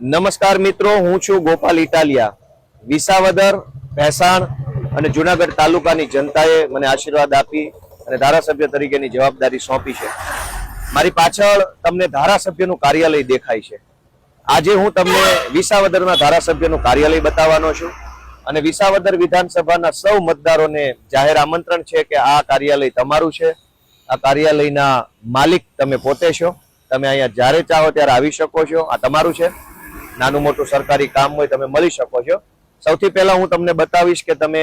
નમસ્કાર મિત્રો, હું છું ગોપાલ ઇટાલિયા. વિસાવદર, ભેસાણ અને જુનાગઢ તાલુકાની જનતાએ મને આશીર્વાદ આપી અને ધારાસભ્ય તરીકેની જવાબદારી સોંપી છે. મારી પાછળ તમને ધારાસભ્યનું કાર્યાલય દેખાય છે. આજે હું તમને વિસાવદરના ધારાસભ્યનું કાર્યાલય બતાવવાનો છું અને વિસાવદર વિધાનસભાના સૌ મતદારોને જાહેર આમંત્રણ છે કે આ કાર્યાલય તમારું છે. આ કાર્યાલયના માલિક તમે પોતે છો. તમે અહીંયા જ્યારે ચાહો ત્યારે આવી શકો છો. આ તમારું છે. નાનું મોટું સરકારી કામ હોય તમે મળી શકો છો. સૌથી પહેલા હું તમને બતાવીશ કે તમે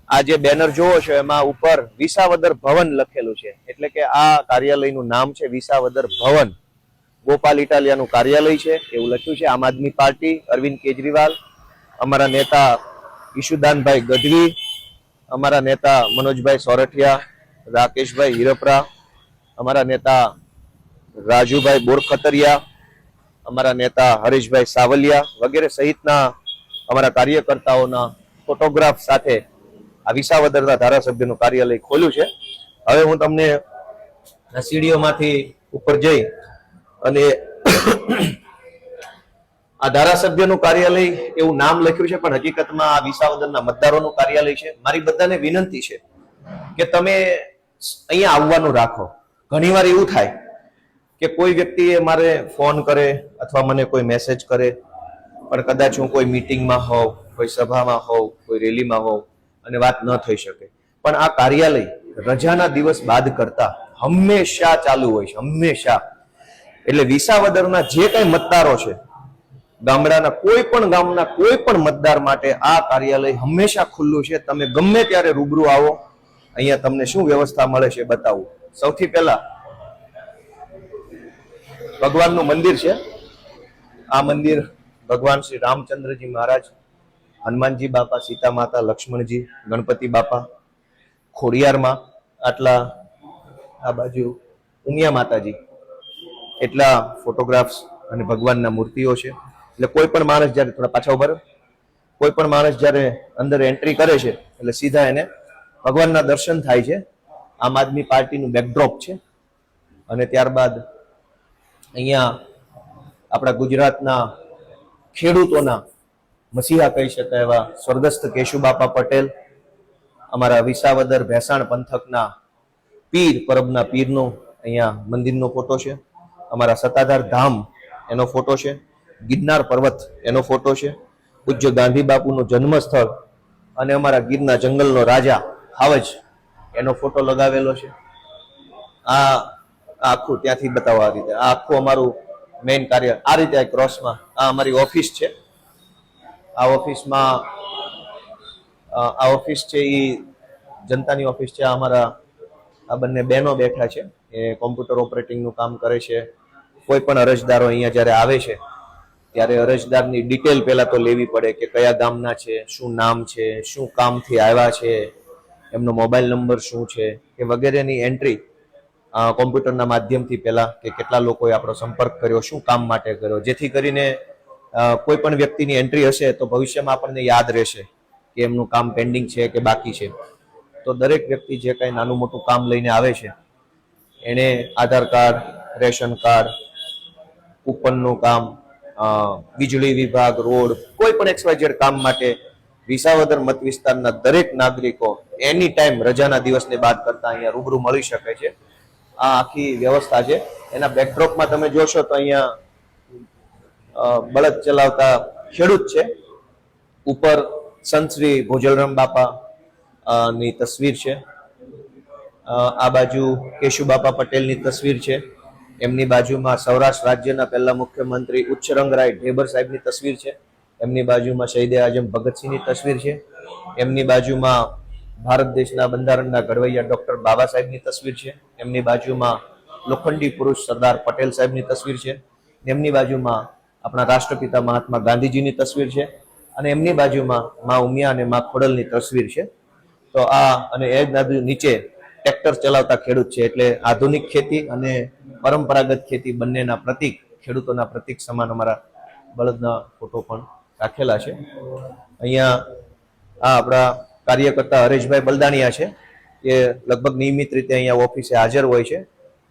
આ જે બેનર જોવો છો એમાં ઉપર વિસાવદર ભવન લખેલું છે, એટલે કે આ કાર્યાલયનું નામ છે વિસાવદર ભવન. ગોપાલ ઇટાલિયાનું કાર્યાલય છે એવું લખ્યું છે. આમ આદમી પાર્ટી, અરવિંદ કેજરીવાલ, અમારા નેતા ઈશુદાનભાઈ ગઢવી, અમારા નેતા મનોજભાઈ સોરઠિયા, રાકેશભાઈ હિરપરા, અમારા નેતા રાજુભાઈ બોરખતરિયા, અમારા નેતા હરીશભાઈ સાવલિયા વગેરે સહિતના અમારા કાર્યકર્તાઓના ફોટોગ્રાફ સાથે આ વિસાવદરના ધારાસભ્યનું કાર્યાલય ખોલ્યું છે. હવે હું તમને સીડીઓમાંથી ઉપર જઈ અને આ ધારાસભ્યનું કાર્યાલય એવું નામ લખ્યું છે, પણ હકીકતમાં આ વિસાવદરના મતદારોનું કાર્યાલય છે. મારી બધાને વિનંતી છે કે તમે અહીંયા આવવાનું રાખો. ઘણીવાર એવું થાય કે કોઈ વ્યક્તિએ મારે ફોન કરે અથવા મને કોઈ મેસેજ કરે, પણ કદાચ હું કોઈ મીટિંગમાં હોઉં, કોઈ સભામાં હોઉં, કોઈ રેલીમાં હોઉં અને વાત ન થઈ શકે. પણ આ કાર્યાલય રજાના દિવસ બાદ કરતા હંમેશા ચાલુ હોય છે, હંમેશા. એટલે વિસાવદરના જે કઈ મતદારો છે, ગામડાના કોઈ પણ ગામના કોઈ પણ મતદાર માટે આ કાર્યાલય હંમેશા ખુલ્લું છે. તમે ગમે ત્યારે રૂબરૂ આવો. અહીંયા તમને શું વ્યવસ્થા મળે છે બતાવું. સૌથી પહેલા ભગવાનનું મંદિર છે. આ મંદિર ભગવાન શ્રી રામચંદ્રજી મહારાજ, હનુમાનજી બાપા, સીતા માતા, લક્ષ્મણજી, ગણપતિ બાપા, ખોડિયારમાં, આટલા આ બાજુ ઉમિયા માતાજી, એટલા ફોટોગ્રાફ્સ અને ભગવાનના મૂર્તિઓ છે. એટલે કોઈ પણ માણસ જ્યારે થોડા પાછા ઉભા રહો, કોઈ પણ માણસ જ્યારે અંદર એન્ટ્રી કરે છે એટલે સીધા એને ભગવાનના દર્શન થાય છે. આમ આદમી પાર્ટીનું બેકડ્રોપ છે. અને ત્યારબાદ અહીંયા આપણા ગુજરાતના ખેડૂતોના મસીહા કહી શકાય એવા સ્વર્ગસ્થ કેશુબાપા પટેલ, અમારા વિસાવદર ભેસાણ પંથકના પીર, પરબના પીરનો અહીંયા મંદિરનો ફોટો છે. અમારા સત્તાધાર ધામ એનો ફોટો છે. ગિરનાર પર્વત એનો ફોટો છે. પૂજ્ય ગાંધી બાપુનું જન્મસ્થળ અને અમારા ગીરના જંગલનો રાજા હાવજ એનો ફોટો લગાવેલો છે. આ આખું ત્યાંથી બતાવો. આ રીતે આ આખું અમારું મેઇન કાર્ય આ રીતે ક્રોસમાં આ અમારી ઓફિસ છે. આ ઓફિસમાં આ ઓફિસ છે એ જનતાની ઓફિસ છે. અમારા આ બંને બહેનો બેઠા છે, એ કોમ્પ્યુટર ઓપરેટિંગનું કામ કરે છે. કોઈ પણ અરજદારો અહીંયા જ્યારે આવે છે ત્યારે અરજદારની ડિટેલ પહેલા તો લેવી પડે કે કયા ગામના છે, શું નામ છે, શું કામથી આવ્યા છે, એમનો મોબાઈલ નંબર શું છે કે વગેરેની એન્ટ્રી કોમ્પ્યુટરના માધ્યમથી પહેલા કે કેટલા લોકોએ આપણો સંપર્ક કર્યો, શું કામ માટે કર્યો, જેથી કરીને કોઈ પણ વ્યક્તિની એન્ટ્રી હશે તો ભવિષ્યમાં આપણને યાદ રહેશે કે એમનું કામ પેન્ડિંગ છે કે બાકી છે. તો દરેક વ્યક્તિ જે કાંઈ નાનું મોટું કામ લઈને આવે છે એણે આધાર કાર્ડ, રેશન કાર્ડ, કૂપનનું કામ, વીજળી વિભાગ, રોડ, કોઈ પણ XYZ કામ માટે વિસાવદર મત વિસ્તારના દરેક નાગરિકો એની ટાઈમ રજાના દિવસને બાદ કરતા અહીંયા રૂબરૂ મળી શકે છે. આ આખી વ્યવસ્થા છે. એના બેકડ્રોપમાં તમે જોશો તો અહીંયા બળદ ચલાવતા ખેડૂત છે. ઉપર સંત શ્રી ભોજલરામ બાપા ની તસવીર છે. આ બાજુ કેશુબાપા પટેલની તસવીર છે. એમની બાજુમાં સૌરાષ્ટ્ર રાજ્યના પહેલા મુખ્યમંત્રી ઉચ્ચરંગરાય ઢેબર સાહેબની તસવીર છે. એમની બાજુમાં શહીદે આઝમ ભગતસિંહની તસવીર છે. એમની બાજુમાં ભારત દેશના બંધારણના ઘડવૈયા ડોક્ટર બાબા સાહેબની તસવીર છે. એમની બાજુમાં લોખંડી પુરુષ સરદાર પટેલ સાહેબની તસવીર છે. એમની બાજુમાં આપણા રાષ્ટ્રપિતા મહાત્મા ગાંધીજીની તસવીર છે. અને એમની બાજુમાં મા ઉમિયા અને મા ખોડલની તસવીર છે. તો આ અને એ બાજુ નીચે ટ્રેક્ટર ચલાવતા ખેડૂત છે. એટલે આધુનિક ખેતી અને પરંપરાગત ખેતી બંનેના પ્રતિક, ખેડૂતોના પ્રતિક સમાન અમારા બળદના ફોટો પણ રાખેલા છે. અહીંયા આ આપણા કાર્યકર્તા હરેશભાઈ બલદાણિયા છે, એ લગભગ નિયમિત રીતે અહીંયા ઓફિસે હાજર હોય છે.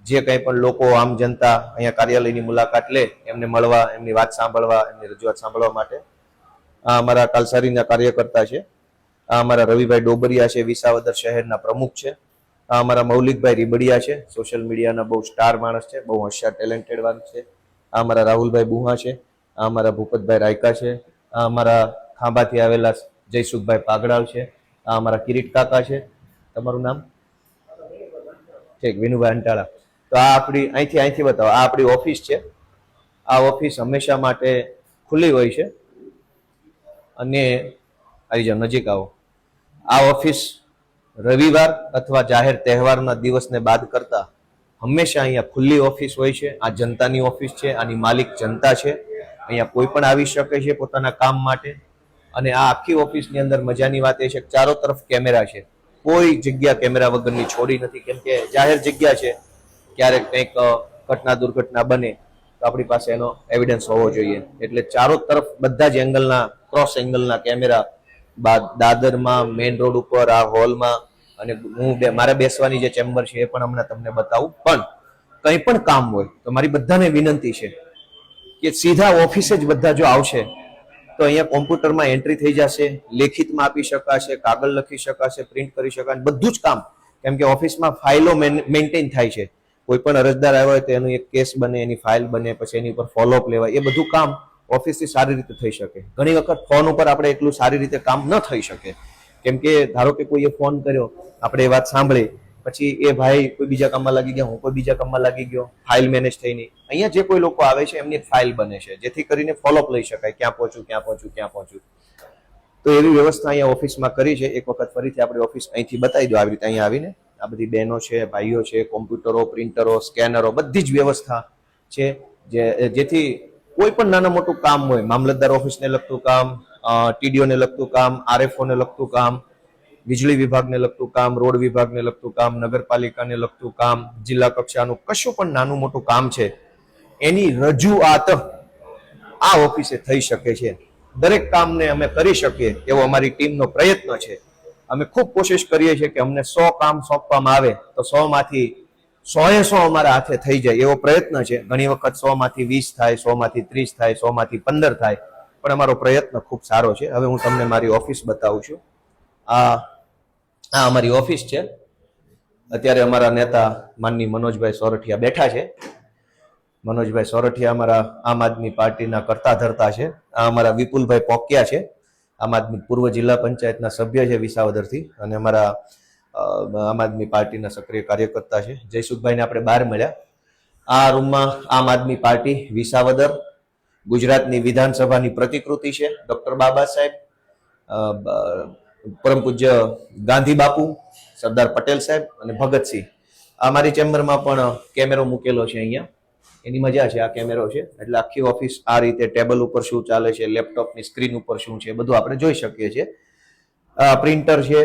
જે કંઈ પણ લોકો આમ જનતા અહીંયા કાર્યાલયની મુલાકાત લે એમને મળવા, એમની વાત સાંભળવા, એમની રજૂઆત સાંભળવા માટે આ અમારા કાલસારીના કાર્યકર્તા છે. આ અમારા રવિભાઈ ડોબરિયા છે, વિસાવદર શહેરના પ્રમુખ છે. આ અમારા મૌલિકભાઈ રીબડિયા છે, સોશિયલ મીડિયાના બહુ સ્ટાર માણસ છે, બહુ હોશિયાર ટેલેન્ટેડ માણસ છે. આ અમારા રાહુલભાઈ બુહા છે. આ અમારા ભૂપતભાઈ રાયકા છે. આ અમારા ખાંભાથી આવેલા જયસુખભાઈ પાગડાલ છે. આ અમારા કિરીટ કાકા છે. તમારું નામ? ઠીક, વિનુભાઈ અંટાળા. તો આ આપણી અહીંથી બતાવો, આ આપણી ઓફિસ છે. આ ઓફિસ હંમેશા માટે ખુલ્લી હોય છે. અને આવી જાઓ, નજીક આવો. આ ઓફિસ રવિવાર અથવા જાહેર તહેવારના દિવસને બાદ કરતા હંમેશા અહીંયા ખુલ્લી ઓફિસ હોય છે. આ જનતાની ઓફિસ છે, આની માલિક જનતા છે. અહીંયા કોઈ પણ આવી શકે છે પોતાના કામ માટે. અને આ આખી ઓફિસની અંદર મજાની વાત એ છે કે ચારો તરફ કેમેરા છે. કોઈ જગ્યા કેમેરા વગરની છોડી નથી, કેમ કે જાહેર જગ્યા છે. ક્યારેક કંઈક ઘટના દુર્ઘટના બને તો આપણી પાસે એનો એવિડન્સ હોવો જોઈએ. એટલે ચારો તરફ બધા જ એંગલના, ક્રોસ એંગલના કેમેરા દાદરમાં, મેઇન રોડ ઉપર, આ હોલમાં, અને મારે બેસવાની જે ચેમ્બર છે એ પણ હમણાં તમને બતાવું. પણ કંઈ પણ કામ હોય તો મારી બધાને વિનંતી છે કે સીધા ઓફિસે જ બધા જો આવશે તો અહીંયા કોમ્પ્યુટરમાં એન્ટ્રી થઈ જશે, લેખિતમાં આપી શકાશે, કાગળ લખી શકાશે, પ્રિન્ટ કરી શકાશે, બધું જ કામ. કેમ કે ઓફિસમાં ફાઇલો મેન્ટેન થાય છે. કોઈ પણ અરજદાર આવ્યો હોય તો એનું એક કેસ બને, એની ફાઇલ બને, પછી એની ઉપર ફોલોઅપ લેવાય, એ બધું કામ ઓફિસથી સારી રીતે થઈ શકે. ઘણી વખત ફોન ઉપર આપણે એટલું સારી રીતે કામ ન થઈ શકે, કેમ કે ધારો કે કોઈએ ફોન કર્યો, આપણે એ વાત સાંભળી, પછી એ ભાઈ કોઈ બીજા કામમાં લાગી ગયા, હું કોઈ બીજા કામમાં લાગી ગયો, ફાઇલ મેનેજ થઈ નહીં. અહીંયા જે કોઈ લોકો આવે છે એમની એક ફાઇલ બને છે, જેથી કરીને ફોલોઅપ લઈ શકાય, ક્યાં પહોંચ્યું. તો એવી વ્યવસ્થા અહીંયા ઓફિસમાં કરી છે. એક વખત ફરીથી આપણે ઓફિસ અહીંથી બતાવી દો. આવી રીતે અહીંયા આવીને આ બધી બહેનો છે, ભાઈઓ છે, કોમ્પ્યુટરો, પ્રિન્ટરો, સ્કેનરો, બધી જ વ્યવસ્થા છે, જેથી કોઈ પણ નાના મોટું કામ હોય, મામલતદાર ઓફિસને લગતું કામ, ટીડીઓને લગતું કામ, આરએફઓને લગતું કામ, વીજળી વિભાગને લગતું કામ, રોડ વિભાગને લગતું કામ, નગરપાલિકાને લગતું કામ, જિલ્લા કક્ષાનું કશું પણ નાનું મોટું કામ છે એની રજૂઆત આ ઓફિસે થઈ શકે છે. દરેક કામને અમે કરી શકીએ એવો અમારી ટીમનો પ્રયત્ન છે. અમે ખૂબ કોશિશ કરીએ છીએ કે અમને 100 કામ સોંપવામાં આવે તો 100 માંથી 100 અમારા હાથે થઈ જાય એવો પ્રયત્ન છે. ઘણી વખત 100 માંથી 20 થાય, 100 માંથી 30 થાય, 100 માંથી 15 થાય, પણ અમારો પ્રયત્ન ખૂબ સારો છે. હવે હું તમને મારી ઓફિસ બતાવું છું. આ અમારી ઓફિસ છે. અત્યારે અમારા નેતા માનની મનોજભાઈ સોરઠિયા બેઠા છે. મનોજભાઈ સોરઠિયા અમારા આમ આદમી પાર્ટીના કરતા ધરતા છે. આ અમારા વિપુલભાઈ પોકિયા છે, આમ આદમી પૂર્વ જિલ્લા પંચાયતના સભ્ય છે વિસાવદરથી, અને અમારા આમ આદમી પાર્ટીના સક્રિય કાર્યકર્તા છે. જયસુખભાઈને આપણે બહાર મળ્યા. આ રૂમમાં આમ આદમી પાર્ટી વિસાવદર ગુજરાતની વિધાનસભાની પ્રતિકૃતિ છે. ડોક્ટર બાબા સાહેબ, પરમ પૂજ્ય ગાંધી બાપુ, સરદાર પટેલ સાહેબ અને ભગતસિંહ. અમારી ચેમ્બરમાં પણ કેમેરો મૂકેલો છે. અહીંયા એની મજા છે. આ કેમેરો છે એટલે આખી ઓફિસ આ રીતે ટેબલ ઉપર શું ચાલે છે, લેપટોપની સ્ક્રીન ઉપર શું છે, બધું આપણે જોઈ શકીએ છીએ. પ્રિન્ટર છે,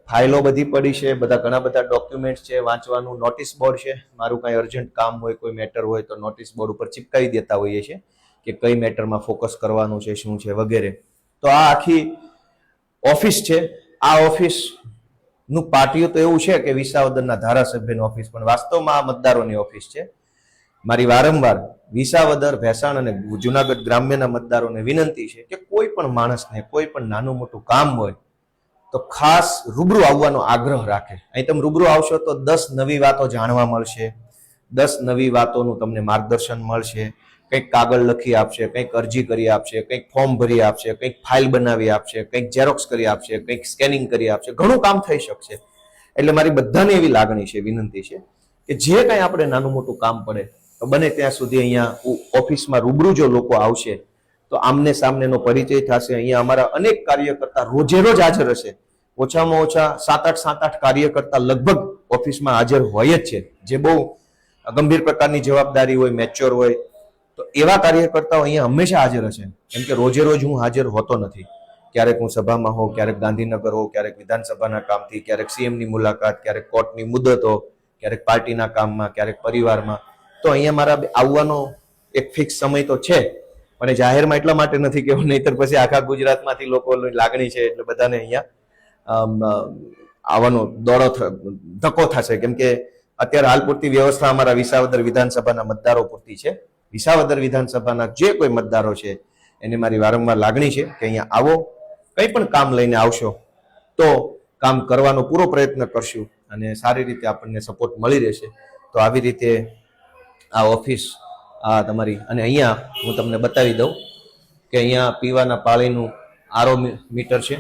ફાઇલો બધી પડી છે, ઘણા બધા ડોક્યુમેન્ટ છે, વાંચવાનું નોટિસ બોર્ડ છે. મારું કાંઈ અર્જન્ટ કામ હોય, કોઈ મેટર હોય તો નોટિસ બોર્ડ ઉપર ચિપકાવી દેતા હોઈએ છીએ કે કઈ મેટરમાં ફોકસ કરવાનું છે, શું છે વગેરે. તો આ આખી ઓફિસ છે. આ ઓફિસ નું પાટિયું તો એવું છે કે વિસાવદરના ધારાસભ્યની ઓફિસ, પણ વાસ્તવમાં આ મતદારોની ઓફિસ છે. મારી વારંવાર વિસાવદર, ભેસાણ અને જુનાગઢ ગ્રામ્યના મતદારોને વિનંતી છે કે કોઈ પણ માણસને કોઈ પણ નાનું મોટું કામ હોય તો ખાસ રૂબરૂ આવવાનો આગ્રહ રાખે. અહીં તમે રૂબરૂ આવશો તો 10 નવી વાતો જાણવા મળશે, 10 નવી વાતોનું તમને માર્ગદર્શન મળશે. કંઈક કાગળ લખી આપશે, કંઈક અરજી કરી આપશે, કંઈક ફોર્મ ભરી આપશે, કંઈક ફાઇલ બનાવી આપશે, કંઈક ઝેરોક્સ કરી આપશે, કંઈક સ્કેનિંગ કરી આપશે. ઘણું કામ થઈ શકશે. એટલે મારી બધાને એવી લાગણી છે, વિનંતી છે કે જે કંઈ આપણે નાનું મોટું કામ પડે તો બને ત્યાં સુધી અહીંયા ઓફિસમાં રૂબરૂ જો લોકો આવશે તો આમને સામનેનો પરિચય થશે. અહીંયા અમારા અનેક કાર્યકર્તા રોજે રોજ હાજર હશે. ઓછામાં ઓછા 7-8 કાર્યકર્તા લગભગ ઓફિસમાં હાજર હોય જ છે, જે બહુ ગંભીર પ્રકારની જવાબદારી હોય, મેચ્યોર હોય. તો એવા કાર્યકર્તાઓ અહીંયા હંમેશા હાજર હશે, કેમ કે રોજે રોજ હું હાજર હોતો નથી. ક્યારેક હું સભામાં હોઉં, ક્યારેક ગાંધીનગર હોઉં, ક્યારેક વિધાનસભાના કામથી, ક્યારેક સીએમની મુલાકાત, ક્યારેક કોર્ટની મુદતો, ક્યારેક પાર્ટીના કામમાં, ક્યારેક પરિવારમાં. તો અહીંયા મારા આવવાનો એક ફિક્સ સમય તો છે, પણ જાહેરમાં એટલા માટે નથી કે નહીતર પછી આખા ગુજરાતમાંથી લોકોની લાગણી છે એટલે બધાને અહીંયા આવવાનો ધક્કો થશે. કેમ કે અત્યારે હાલ પૂરતી વ્યવસ્થા અમારા વિસાવદર વિધાનસભાના મતદારો પૂરતી છે. વિસાવદર વિધાનસભાના જે કોઈ મતદારો છે એને મારી વારંવાર લાગણી છે કે અહીંયા આવો, કંઈ પણ કામ લઈને આવશો તો કામ કરવાનો પૂરો પ્રયત્ન કરશું અને સારી રીતે આપણને સપોર્ટ મળી રહેશે. તો આવી રીતે આ ઓફિસ આ તમારી, અને અહીંયા હું તમને બતાવી દઉં કે અહીંયા પીવાના પાણીનું આરો મીટર છે.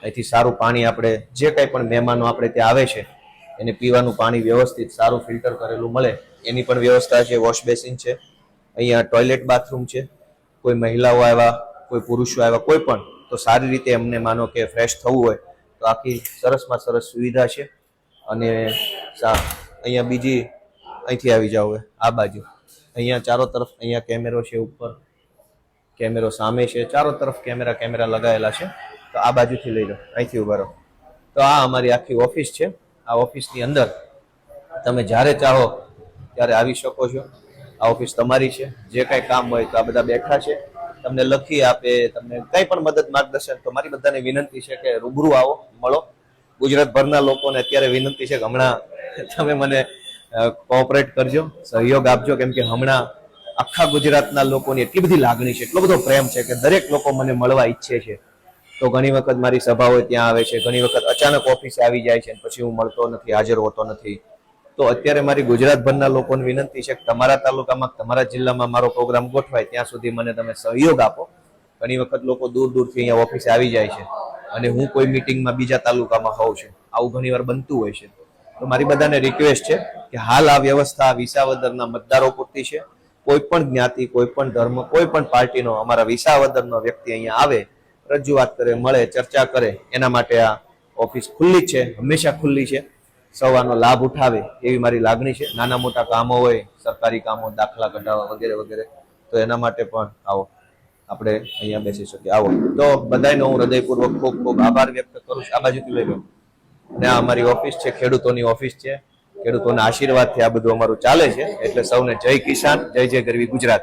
અહીંથી સારું પાણી આપણે જે કંઈ પણ મહેમાનો આપણે ત્યાં આવે છે એને પીવાનું પાણી વ્યવસ્થિત સારું ફિલ્ટર કરેલું મળે એની પણ વ્યવસ્થા છે. વોશ બેસિન છે, અહીંયા ટોયલેટ બાથરૂમ છે. કોઈ મહિલાઓ આવ્યા, કોઈ પુરુષો આવ્યા, કોઈ પણ તો સારી રીતે એમને માનો કે ફ્રેશ થવું હોય તો આખી સરસમાં સરસ સુવિધા છે. અને અહીંયા બીજી અહીંથી આવી જાવ આ બાજુ, અહીંયા ચારો તરફ અહીંયા કેમેરો છે, ઉપર કેમેરો સામે છે, ચારો તરફ કેમેરા લગાવેલા છે. તો આ બાજુથી લઈ લો, અહીંથી ઉભા રહો. તો આ અમારી આખી ઓફિસ છે. આ ઓફિસની અંદર તમે જ્યારે ચાહો ત્યારે આવી શકો છો. આ ઓફિસ તમારી છે. જે કાંઈ કામ હોય તો આ બધા બેઠા છે, તમને લખી આપે, તમને કંઈ પણ મદદ માર્ગદર્શન. તો મારી બધાને વિનંતી છે કે રૂબરૂ આવો, મળો. ગુજરાતભરના લોકોને અત્યારે વિનંતી છે કે હમણાં તમે મને કોઓપરેટ કરજો, સહયોગ આપજો, કેમ કે હમણાં આખા ગુજરાતના લોકોની એટલી બધી લાગણી છે, એટલો બધો પ્રેમ છે કે દરેક લોકો મને મળવા ઈચ્છે છે. તો ઘણી વખત મારી સભા હોય ત્યાં આવે છે, ઘણી વખત અચાનક ઓફિસે આવી જાય છે, પછી હું મળતો નથી, હાજર હોતો નથી. તો અત્યારે મારી ગુજરાતભરના લોકોને વિનંતી છે કે તમારા તાલુકામાં, તમારા જિલ્લામાં મારો પ્રોગ્રામ ગોઠવાય ત્યાં સુધી મને તમે સહયોગ આપો. ઘણી વખત લોકો દૂર દૂરથી અહીંયા ઓફિસે આવી જાય છે અને હું કોઈ મિટિંગમાં બીજા તાલુકામાં હોઉં છું, આવું ઘણીવાર બનતું હોય છે. તો મારી બધાને રિક્વેસ્ટ છે કે હાલ આ વ્યવસ્થા વિસાવદરના મતદારો પૂરતી છે. કોઈ પણ જ્ઞાતિ, કોઈ પણ ધર્મ, કોઈ પણ પાર્ટીનો અમારા વિસાવદરનો વ્યક્તિ અહીંયા આવે, રજૂઆત કરે, મળે, ચર્ચા કરે, એના માટે આ ઓફિસ ખુલ્લી છે, હંમેશા ખુલ્લી છે. સૌ આનો લાભ ઉઠાવે એવી મારી લાગણી છે. નાના મોટા કામો હોય, સરકારી કામો, દાખલા કઢાવવા વગેરે વગેરે, તો એના માટે પણ આવો, આપણે અહીંયા બેસી શકીએ. આવો. તો બધાનો હું હૃદયપૂર્વક ખૂબ ખૂબ આભાર વ્યક્ત કરું છું. આ બાજુથી લઈ લો. અને આ અમારી ઓફિસ છે, ખેડૂતોની ઓફિસ છે. ખેડૂતોના આશીર્વાદથી આ બધું અમારું ચાલે છે. એટલે સૌને જય કિસાન, જય જય ગરવી ગુજરાત.